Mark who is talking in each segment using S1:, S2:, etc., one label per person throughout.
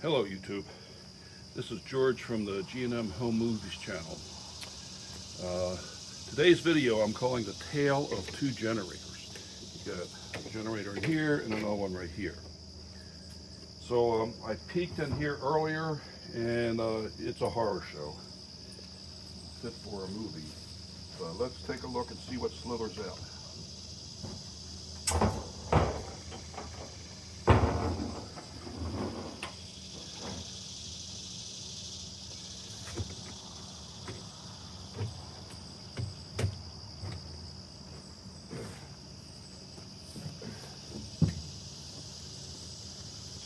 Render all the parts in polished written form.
S1: Hello YouTube, this is George from the G&M Home Movies channel. Today's video I'm calling The Tale of Two Generators. You've got a generator in here and another one right here. So I peeked in here earlier and it's a horror show. Fit for a movie. So let's take a look and see what slithers out.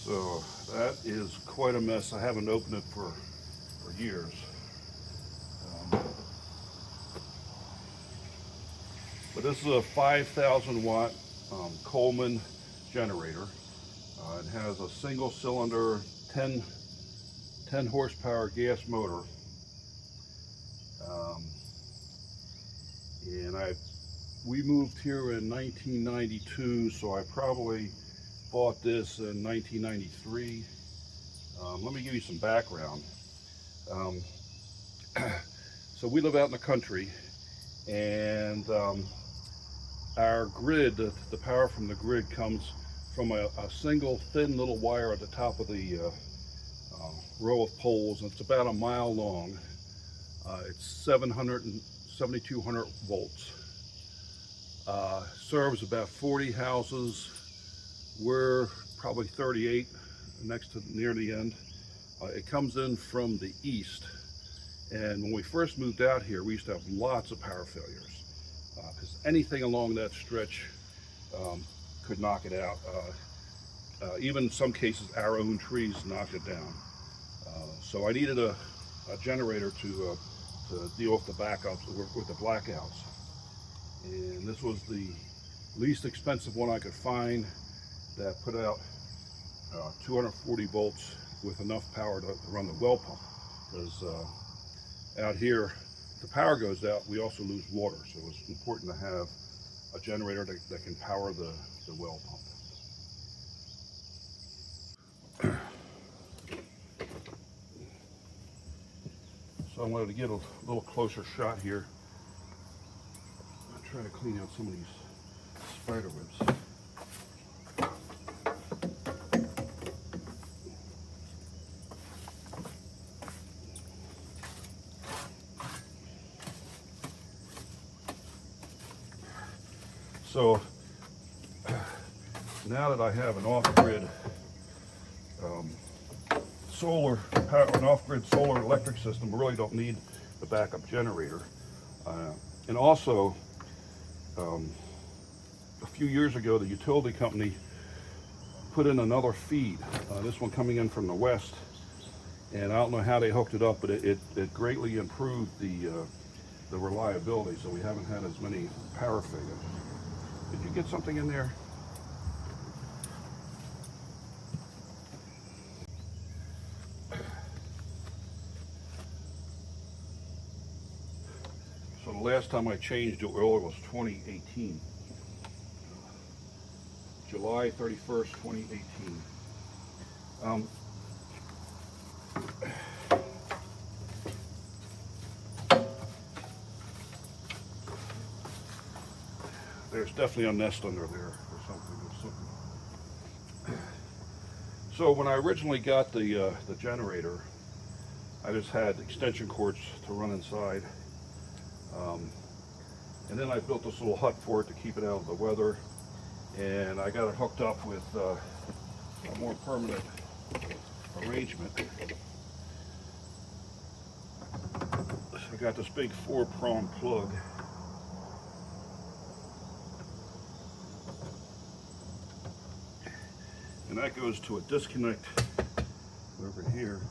S1: So that is quite a mess. I haven't opened it for years. But this is a 5,000 watt Coleman generator. It has a single cylinder 10 horsepower gas motor. And we moved here in 1992, so I probably bought this in 1993. Let me give you some background. So we live out in the country, and our grid, the power from the grid comes from a single thin little wire at the top of the row of poles, and it's about a mile long. It's 7,200 volts. Serves about 40 houses. We're probably 38, near the end. It comes in from the east, and when we first moved out here, we used to have lots of power failures because anything along that stretch could knock it out. Even in some cases, our own trees knocked it down. So I needed a generator to deal with the backups, with the blackouts. And this was the least expensive one I could find that put out 240 volts with enough power to run the well pump. Because out here, if the power goes out, we also lose water. So it's important to have a generator that can power the well pump. So I wanted to get a little closer shot here. I'm trying to clean out some of these spider webs. So now that I have an off-grid solar power, an off-grid solar electric system, I really don't need the backup generator. And also, a few years ago, the utility company put in another feed. This one coming in from the west, and I don't know how they hooked it up, but it greatly improved the reliability. So we haven't had as many power failures. Did you get something in there? So the last time I changed the oil was 2018. July 31st, 2018. There's definitely a nest under there or something. So when I originally got the generator, I just had extension cords to run inside. And then I built this little hut for it to keep it out of the weather. And I got it hooked up with a more permanent arrangement. So I got this big 4-prong plug. And that goes to a disconnect over here.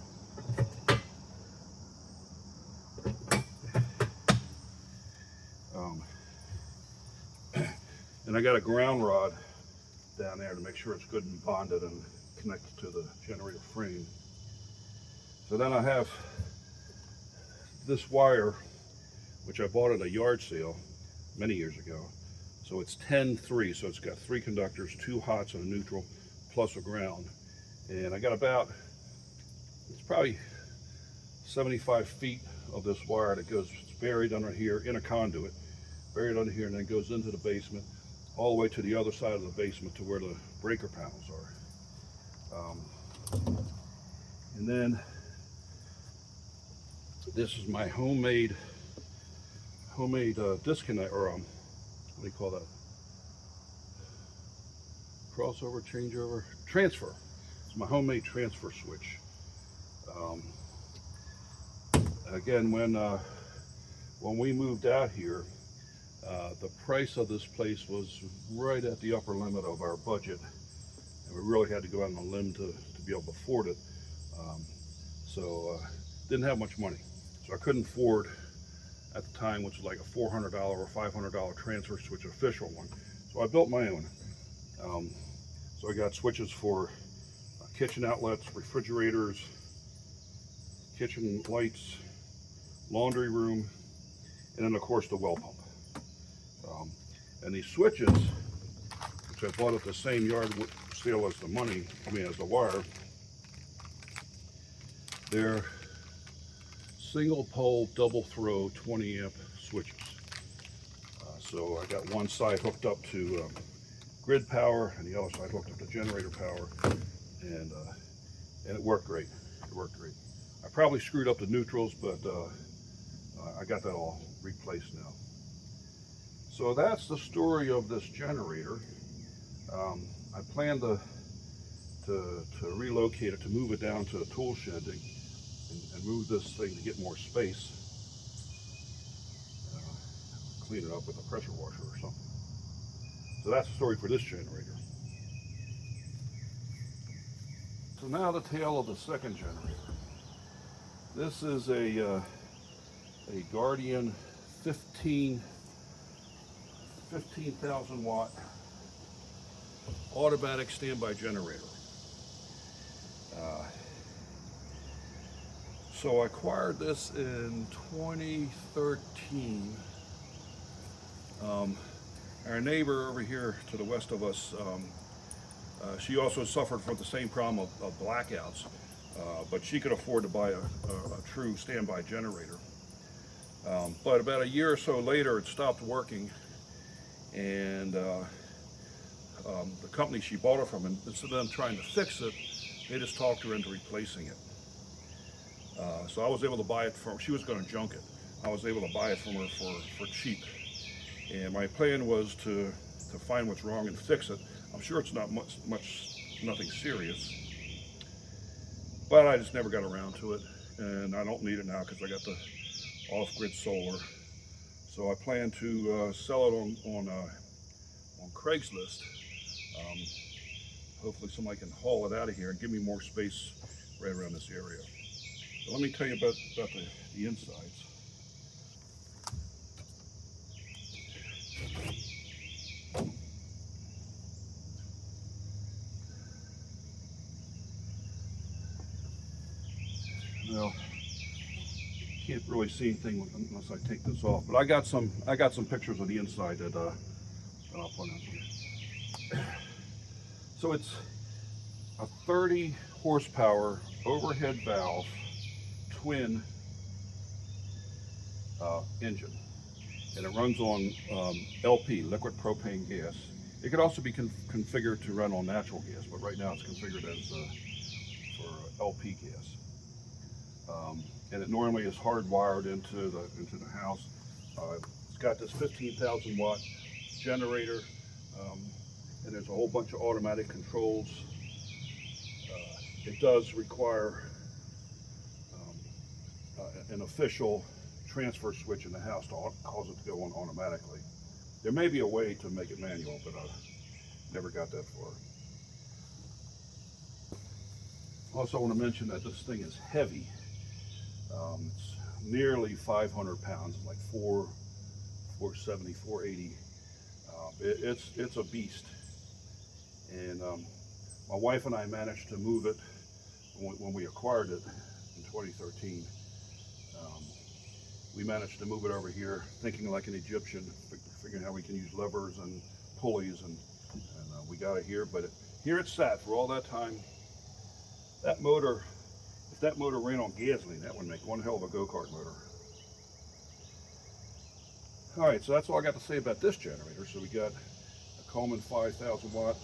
S1: And I got a ground rod down there to make sure it's good and bonded and connected to the generator frame. So then I have this wire, which I bought at a yard sale many years ago. So it's 10-3, so it's got 3 conductors, 2 hots and a neutral, plus a ground. And I got about it's probably 75 feet of this wire that goes, it's buried under here in a conduit, buried under here, and then goes into the basement, all the way to the other side of the basement to where the breaker panels are. And then this is my homemade disconnect, or what do you call that? Crossover, changeover, transfer. It's my homemade transfer switch. Again, when we moved out here, the price of this place was right at the upper limit of our budget, and we really had to go out on a limb to be able to afford it. Didn't have much money, so I couldn't afford at the time, which was like a $400 or $500 transfer switch, official one. So I built my own. So I got switches for kitchen outlets, refrigerators, kitchen lights, laundry room, and then of course the well pump. And these switches, which I bought at the same yard sale as the money, as the wire, they're single pole, double throw, 20 amp switches. So I got one side hooked up to grid power and the other side hooked up to generator power, and it worked great. It worked great. I probably screwed up the neutrals, but I got that all replaced now. So that's the story of this generator. I plan to relocate it, to move it down to a tool shed and move this thing to get more space. Clean it up with a pressure washer or something. So that's the story for this generator. So now the tale of the second generator. This is a Guardian 15,000 watt automatic standby generator. So I acquired this in 2013. Our neighbor over here to the west of us, she also suffered from the same problem of blackouts, but she could afford to buy a true standby generator. But about a year or so later, it stopped working, and the company she bought it from, instead of them trying to fix it, they just talked her into replacing it. So I was able to buy it from, she was going to junk it. I was able to buy it from her for cheap. And my plan was to find what's wrong and fix it. I'm sure it's not nothing serious, but I just never got around to it, and I don't need it now because I got the off-grid solar. So I plan to sell it on Craigslist. Hopefully somebody can haul it out of here and give me more space right around this area. But let me tell you about the insides. Well, can't really see anything unless I take this off. But I got some pictures of the inside that I'll put on here. So it's a 30 horsepower overhead valve twin engine, and it runs on LP, liquid propane gas. It could also be configured to run on natural gas, but right now it's configured as for LP gas. And it normally is hardwired into the house. It's got this 15,000 watt generator, and there's a whole bunch of automatic controls. It does require an official transfer switch in the house to cause it to go on automatically. There may be a way to make it manual, but I never got that far. Also, I want to mention that this thing is heavy. It's nearly 500 pounds, like 470, 480. It's a beast. And my wife and I managed to move it when we acquired it in 2013. We managed to move it over here, thinking like an Egyptian, figuring how we can use levers and pulleys, and we got it here. But here it sat for all that time. That motor, If that motor ran on gasoline, that would make one hell of a go-kart motor. All right, so that's all I got to say about this generator. So we got a Coleman 5,000 watt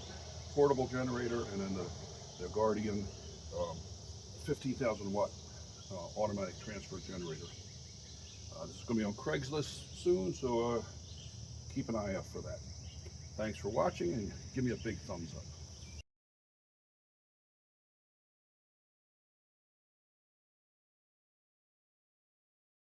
S1: portable generator, and then the Guardian 15,000 watt automatic transfer generator. This is going to be on Craigslist soon, so keep an eye out for that. Thanks for watching, and give me a big thumbs up.